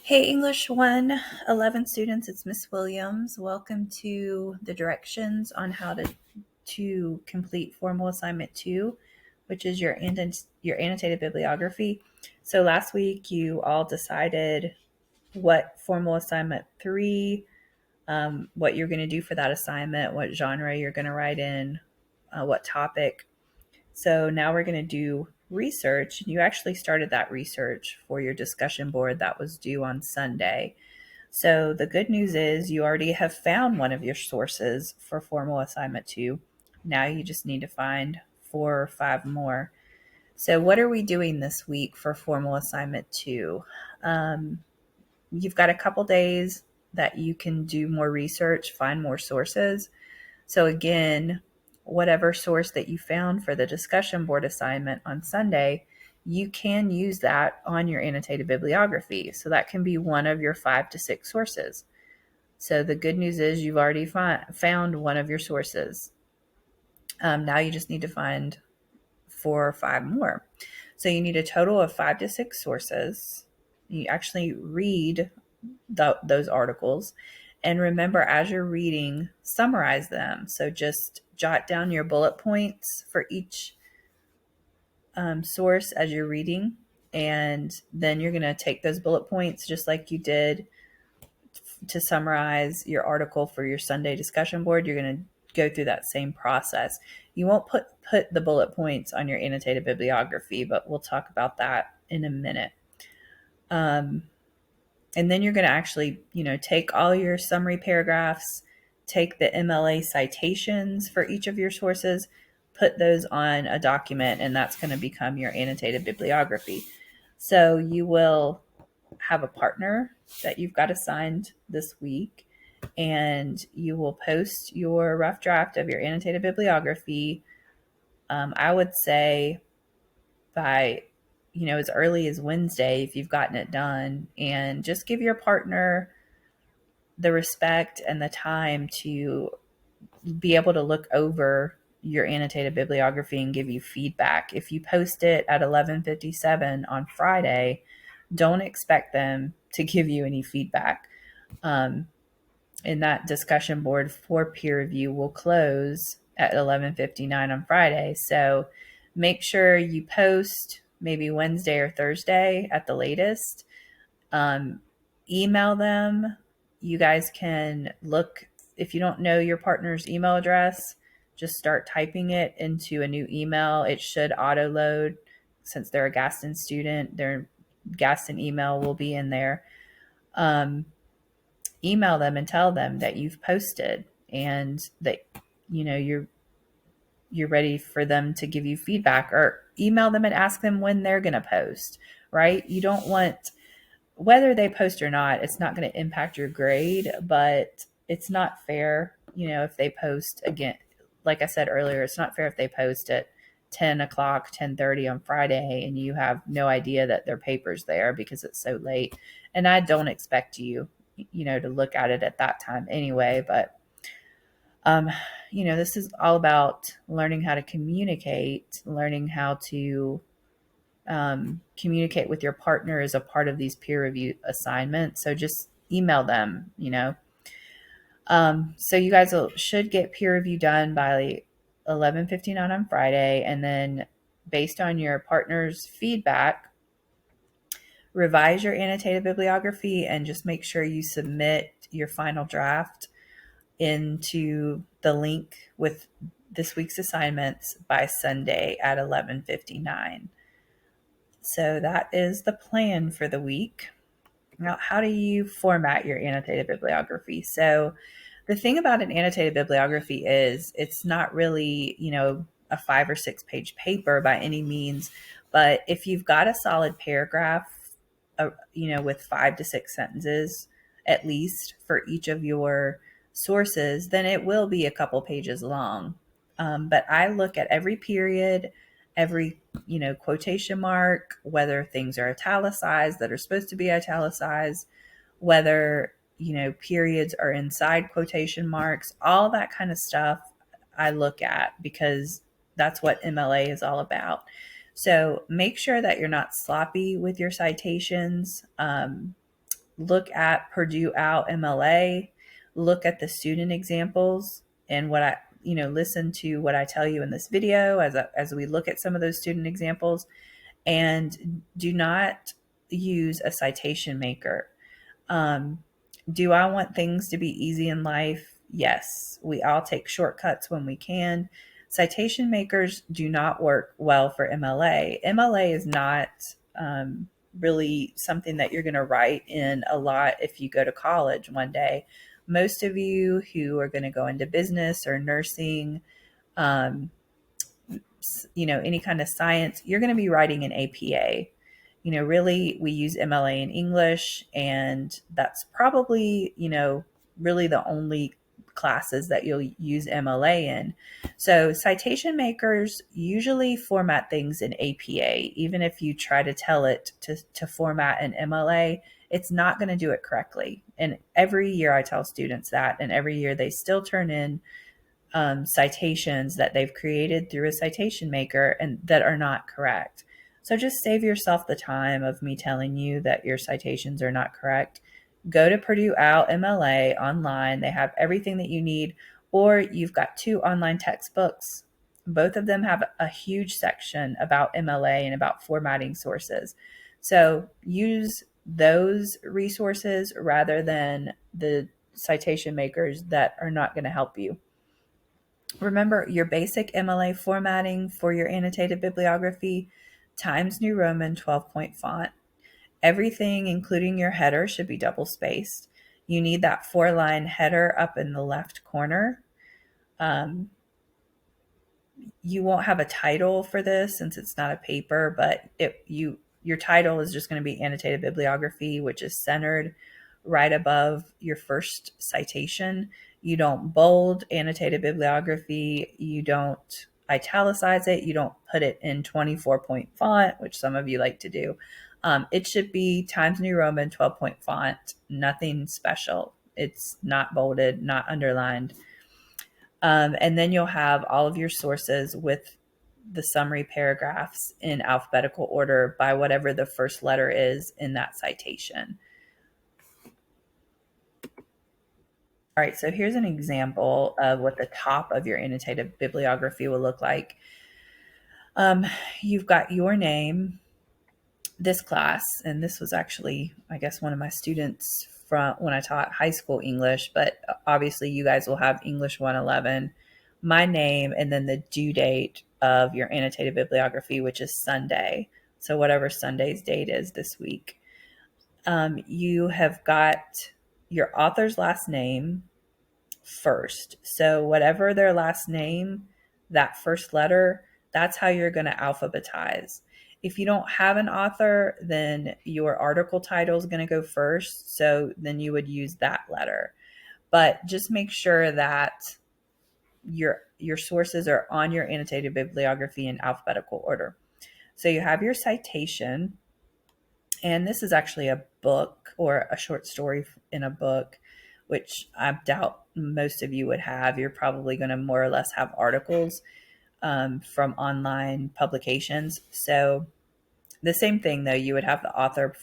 Hey, English 111 students, it's Miss Williams. Welcome to the directions on how to complete formal assignment 2, which is your annotated bibliography. So last week you all decided what formal assignment 3, what you're going to do for that assignment, what genre you're going to write in, what topic. So now we're going to do research. You actually started that research for your discussion board that was due on Sunday. So the good news is you already have found one of your sources for formal assignment 2. Now you just need to find 4 or 5 more. So what are we doing this week for formal assignment 2? You've got a couple days that you can do more research, find more sources. So again, whatever source that you found for the discussion board assignment on Sunday, you can use that on your annotated bibliography. So that can be one of your 5 to 6 sources. So the good news is you've already found one of your sources. Now you just need to find 4 or 5 more. So you need a total of 5 to 6 sources. You actually read those articles. And remember, as you're reading, summarize them. So just jot down your bullet points for each source as you're reading. And then you're going to take those bullet points just like you did to summarize your article for your Sunday discussion board. You're going to go through that same process. You won't put the bullet points on your annotated bibliography, but we'll talk about that in a minute. And then you're going to actually, take all your summary paragraphs, take the MLA citations for each of your sources, put those on a document, and that's going to become your annotated bibliography. So you will have a partner that you've got assigned this week, and you will post your rough draft of your annotated bibliography. I would say by as early as Wednesday if you've gotten it done, and just give your partner the respect and the time to be able to look over your annotated bibliography and give you feedback. If you post it at 11:57 on Friday, don't expect them to give you any feedback. And that discussion board for peer review will close at 11:59 on Friday. So make sure you post maybe Wednesday or Thursday at the latest. Email them. You guys can look, if you don't know your partner's email address, just start typing it into a new email. It should auto load since they're a Gaston student. Their Gaston email will be in there. Email them and tell them that you've posted and that you're ready for them to give you feedback, or email them and ask them when they're going to post, right? You don't want, whether they post or not, it's not going to impact your grade, but it's not fair, if they post again, like I said earlier, it's not fair if they post at 10 o'clock, 10:30 on Friday, and you have no idea that their paper's there because it's so late. And I don't expect you, to look at it at that time anyway, but this is all about learning how to communicate, learning how to communicate with your partner as a part of these peer review assignments. So just email them, So you guys should get peer review done by 11:59 on Friday. And then based on your partner's feedback, revise your annotated bibliography and just make sure you submit your final draft into the link with this week's assignments by Sunday at 11:59. So that is the plan for the week. Now, how do you format your annotated bibliography? So the thing about an annotated bibliography is it's not really, a 5 or 6 page paper by any means, but if you've got a solid paragraph, with 5 to 6 sentences at least for each of your sources, then it will be a couple pages long. But I look at every period, every, quotation mark, whether things are italicized that are supposed to be italicized, whether, periods are inside quotation marks, all that kind of stuff I look at because that's what MLA is all about. So make sure that you're not sloppy with your citations. look at Purdue Out MLA, look at the student examples and what I, listen to what I tell you in this video as we look at some of those student examples, and do not use a citation maker. Do I want things to be easy in life? Yes. We all take shortcuts when we can. Citation makers do not work well for MLA. MLA is not really something that you're going to write in a lot if you go to college one day. Most of you who are going to go into business or nursing, um, any kind of science, you're going to be writing an APA. Really, we use MLA in English, and that's probably, really the only classes that you'll use MLA in. So citation makers usually format things in APA. Even if you try to tell it to format an MLA, it's not going to do it correctly. And every year I tell students that, and every year they still turn in citations that they've created through a citation maker and that are not correct. So just save yourself the time of me telling you that your citations are not correct. Go to Purdue Out MLA online. They have everything that you need, or you've got 2 online textbooks. Both of them have a huge section about MLA and about formatting sources. So use those resources rather than the citation makers that are not going to help you. Remember your basic MLA formatting for your annotated bibliography: Times New Roman 12-point font. Everything, including your header, should be double spaced. You need that 4-line header up in the left corner. You won't have a title for this since it's not a paper, but your title is just going to be Annotated Bibliography, which is centered right above your first citation. You don't bold Annotated Bibliography. You don't italicize it. You don't put it in 24-point font, which some of you like to do. It should be Times New Roman 12-point font, nothing special. It's not bolded, not underlined. And then you'll have all of your sources with the summary paragraphs in alphabetical order by whatever the first letter is in that citation. All right, so here's an example of what the top of your annotated bibliography will look like. You've got your name, this class, and this was actually, I guess, one of my students from when I taught high school English, but obviously you guys will have English 111, my name, and then the due date of your annotated bibliography, which is Sunday. So whatever Sunday's date is this week. You have got your author's last name first. So whatever their last name, that first letter, that's how you're going to alphabetize. If you don't have an author, then your article title is going to go first. So then you would use that letter. But just make sure that your sources are on your annotated bibliography in alphabetical order. So you have your citation, and this is actually a book or a short story in a book, which I doubt most of you would have. You're probably going to more or less have articles from online publications. So the same thing, though, you would have the author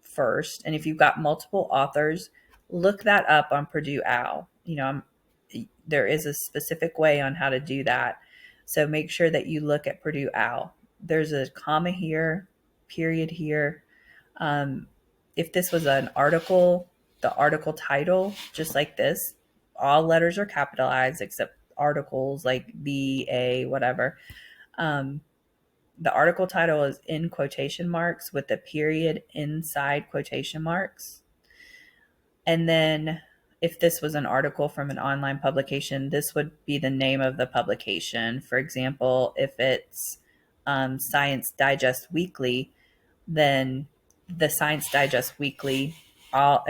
first. And if you've got multiple authors, look that up on Purdue OWL. There is a specific way on how to do that. So make sure that you look at Purdue OWL. There's a comma here, period here. If this was an article, the article title, just like this, all letters are capitalized except articles like B, A, whatever. The article title is in quotation marks with the period inside quotation marks. And then if this was an article from an online publication, this would be the name of the publication. For example, if it's Science Digest Weekly, then the Science Digest Weekly, all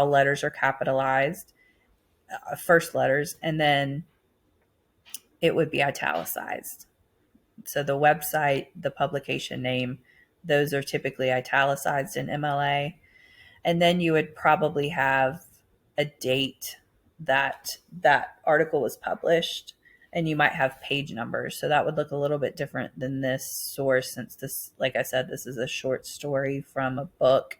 letters are capitalized, first letters, and then it would be italicized. So the website, the publication name, those are typically italicized in MLA. And then you would probably have a date that article was published, and you might have page numbers. So that would look a little bit different than this source, since this, like I said, this is a short story from a book.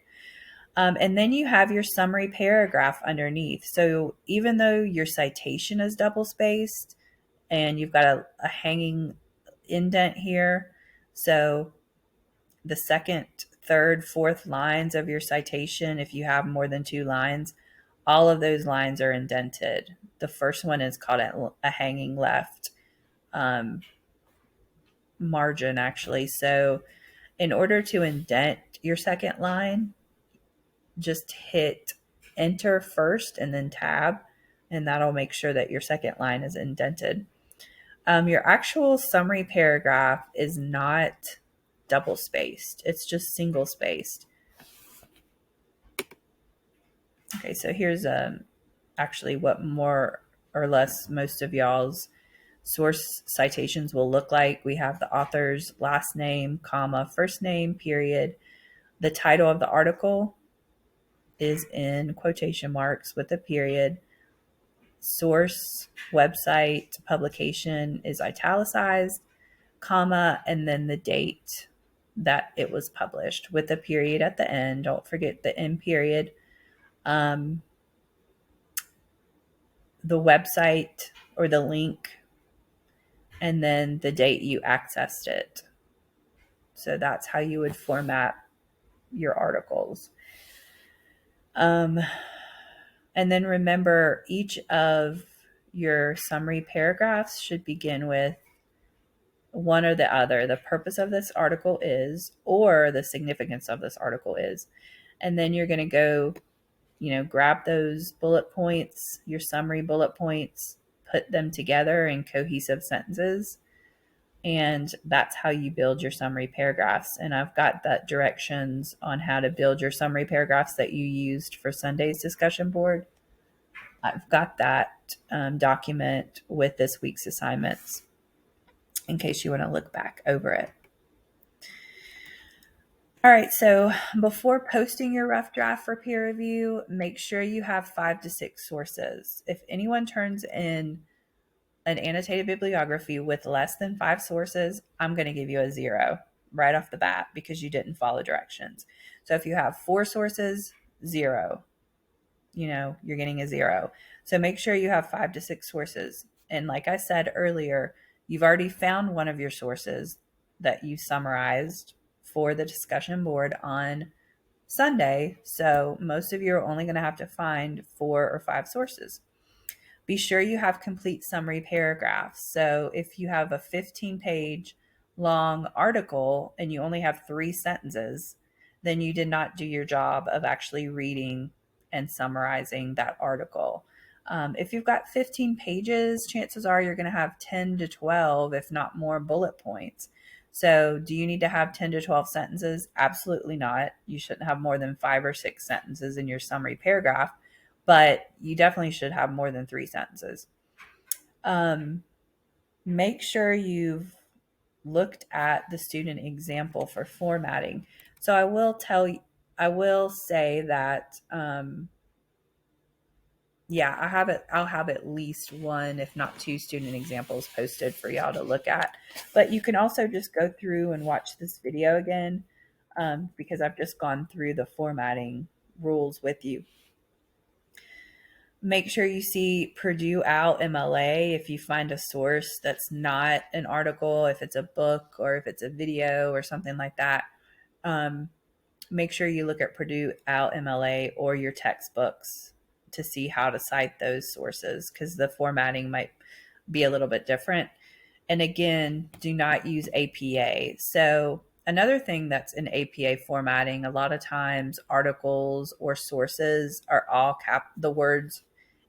And then you have your summary paragraph underneath. So even though your citation is double spaced and you've got a hanging indent here, so the second, third, fourth lines of your citation, if you have more than 2 lines, all of those lines are indented. The first one is called a hanging left margin, actually. So in order to indent your second line, just hit enter first and then tab, and that'll make sure that your second line is indented. Your actual summary paragraph is not double spaced, it's just single spaced. Okay, so here's actually what more or less most of y'all's source citations will look like. We have the author's last name, comma, first name, period. The title of the article is in quotation marks with a period. Source, website, publication is italicized, comma, and then the date that it was published with a period at the end. Don't forget the end period. The website or the link, and then the date you accessed it. So that's how you would format your articles. And then remember, each of your summary paragraphs should begin with one or the other. The purpose of this article is, or the significance of this article is. And then you're going to go, grab those bullet points, your summary bullet points, put them together in cohesive sentences. And that's how you build your summary paragraphs. And I've got that directions on how to build your summary paragraphs that you used for Sunday's discussion board. I've got that document with this week's assignments in case you want to look back over it. All right, so before posting your rough draft for peer review, make sure you have 5 to 6 sources. If anyone turns in an annotated bibliography with less than 5 sources, I'm going to give you a 0 right off the bat because you didn't follow directions. So if you have 4 sources, 0. You're getting a 0. So make sure you have 5 to 6 sources. And like I said earlier, you've already found one of your sources that you summarized for the discussion board on Sunday. So most of you are only going to have to find 4 or 5 sources. Be sure you have complete summary paragraphs. So if you have a 15-page long article and you only have 3 sentences, then you did not do your job of actually reading and summarizing that article. If you've got 15 pages, chances are you're going to have 10 to 12, if not more, bullet points. So do you need to have 10 to 12 sentences? Absolutely not. You shouldn't have more than 5 or 6 sentences in your summary paragraph, but you definitely should have more than 3 sentences. Make sure you've looked at the student example for formatting. So I will say that, I'll have at least 1, if not 2 student examples posted for y'all to look at. But you can also just go through and watch this video again because I've just gone through the formatting rules with you. Make sure you see Purdue OUT MLA if you find a source that's not an article, if it's a book or if it's a video or something like that. Make sure you look at Purdue OUT MLA or your textbooks to see how to cite those sources because the formatting might be a little bit different. And again, do not use APA. So another thing that's in APA formatting, a lot of times articles or sources are all the words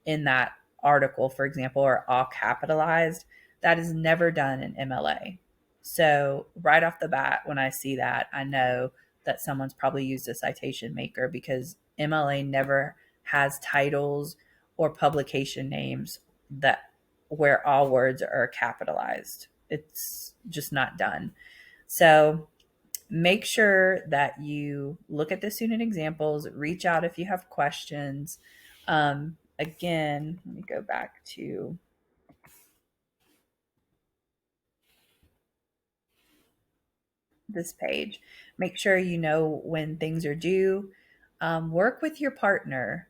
in that article, for example, are all capitalized. That is never done in MLA. So right off the bat, when I see that, I know that someone's probably used a citation maker because MLA never has titles or publication names that where all words are capitalized. It's just not done. So make sure that you look at the student examples, reach out if you have questions. Again, let me go back to this page. Make sure you know when things are due. Work with your partner.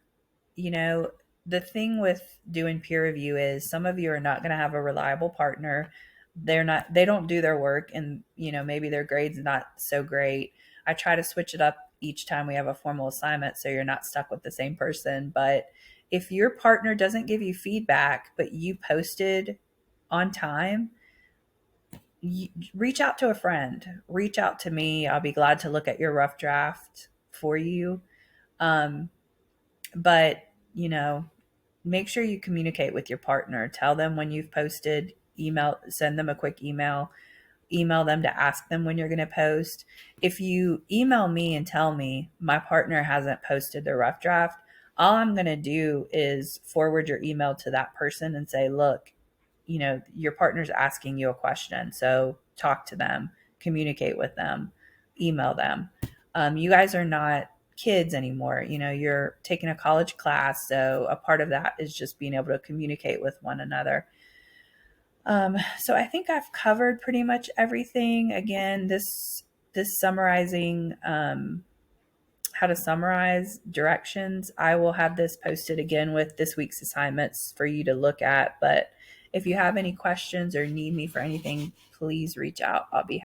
You know, the thing with doing peer review is some of you are not going to have a reliable partner. They don't do their work, and, maybe their grade's not so great. I try to switch it up each time we have a formal assignment so you're not stuck with the same person. But if your partner doesn't give you feedback, but you posted on time, reach out to a friend, reach out to me. I'll be glad to look at your rough draft for you. Um, but, you know, make sure you communicate with your partner. Tell them when you've posted, send them a quick email them to ask them when you're going to post. If you email me and tell me my partner hasn't posted the rough draft, all I'm going to do is forward your email to that person and say, look, your partner's asking you a question. So talk to them, communicate with them, email them. You guys are not kids anymore. You're taking a college class. So a part of that is just being able to communicate with one another. So I think I've covered pretty much everything. Again, this summarizing, how to summarize directions, I will have this posted again with this week's assignments for you to look at. But if you have any questions or need me for anything, please reach out. I'll be